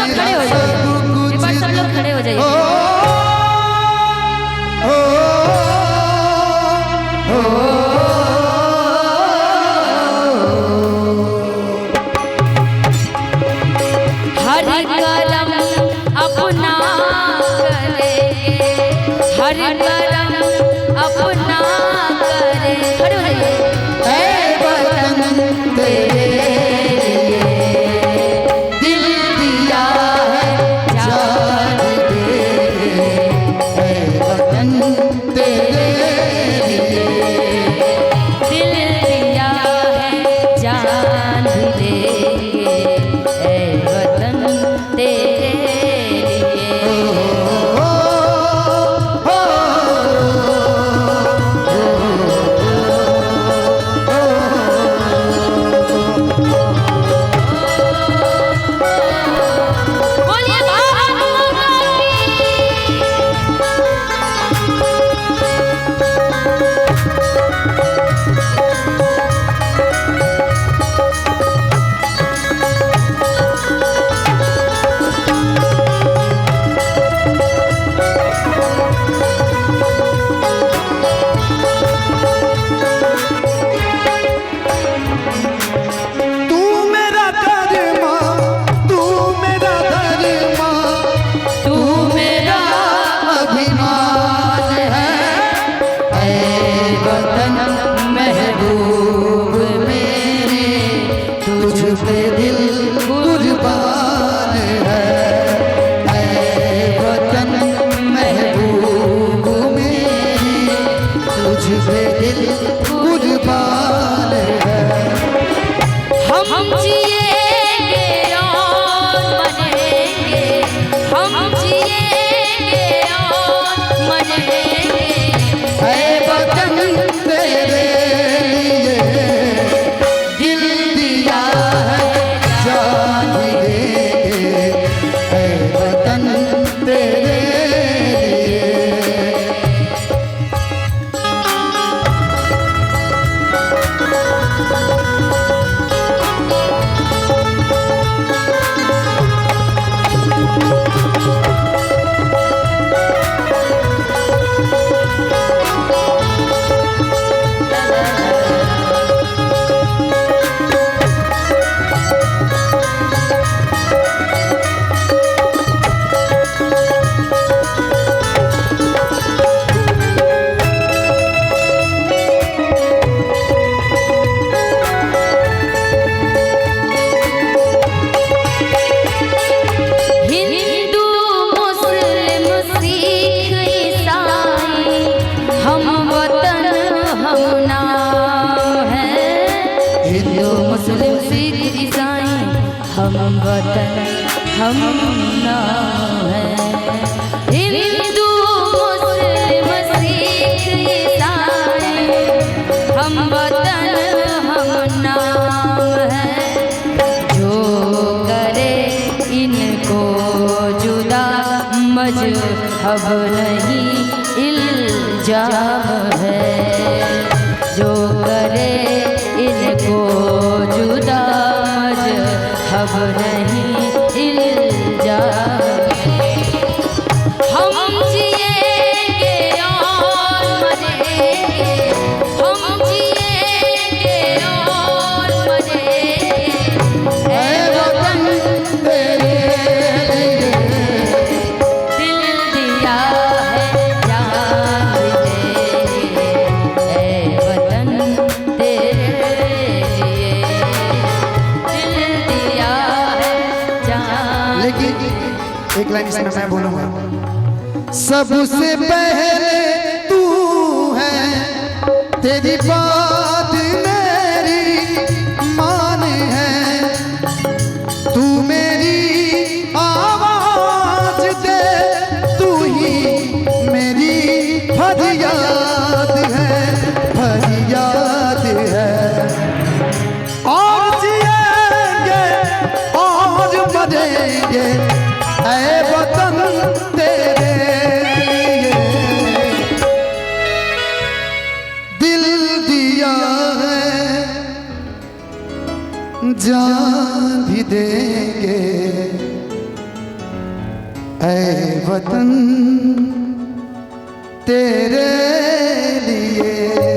खड़े हो जाइए, एक बार सब लोग खड़े हो जाइए। हर करम अपना करेंगे, हर करम अपना करे। खड़े हो जाइए। ऐ वतन तेरे दिल दिया है जान दे, ऐ वतन तेरे दिल दिया है जान दे, ऐ वतन तेरे पे दिल कुर्बान है, ऐ वतन महबूब मेरे, तुझ पे दिल कुर्बान है। हम जिएंगे और मरेंगे, हम जिएंगे और मरेंगे, ऐ वतन तेरे हम वतन हम नाम है। हिंदू मुस्लिम सिख ईसाई हम वतन हम नाम है। जो करे इनको जुदा मजहब नहीं इल्जाम है। जो करे इनको जुदा अब नहीं इल्जाम। हम जिएंगे और मरेंगे, हम जिएंगे और मरेंगे, ऐ वतन तेरे दिल दिया है जान दे, ऐ वतन तेरे एक लाइन इसमें मैं बोलूंगा। सबसे पहले तू है, तेरी बात मेरी मान है। तू मेरी आवाज दे, तू ही मेरी फरियाद है, फरियाद है। और जिएंगे और मरेंगे, ऐ वतन तेरे लिए दिल दिया है, जान भी देंगे, वतन तेरे लिए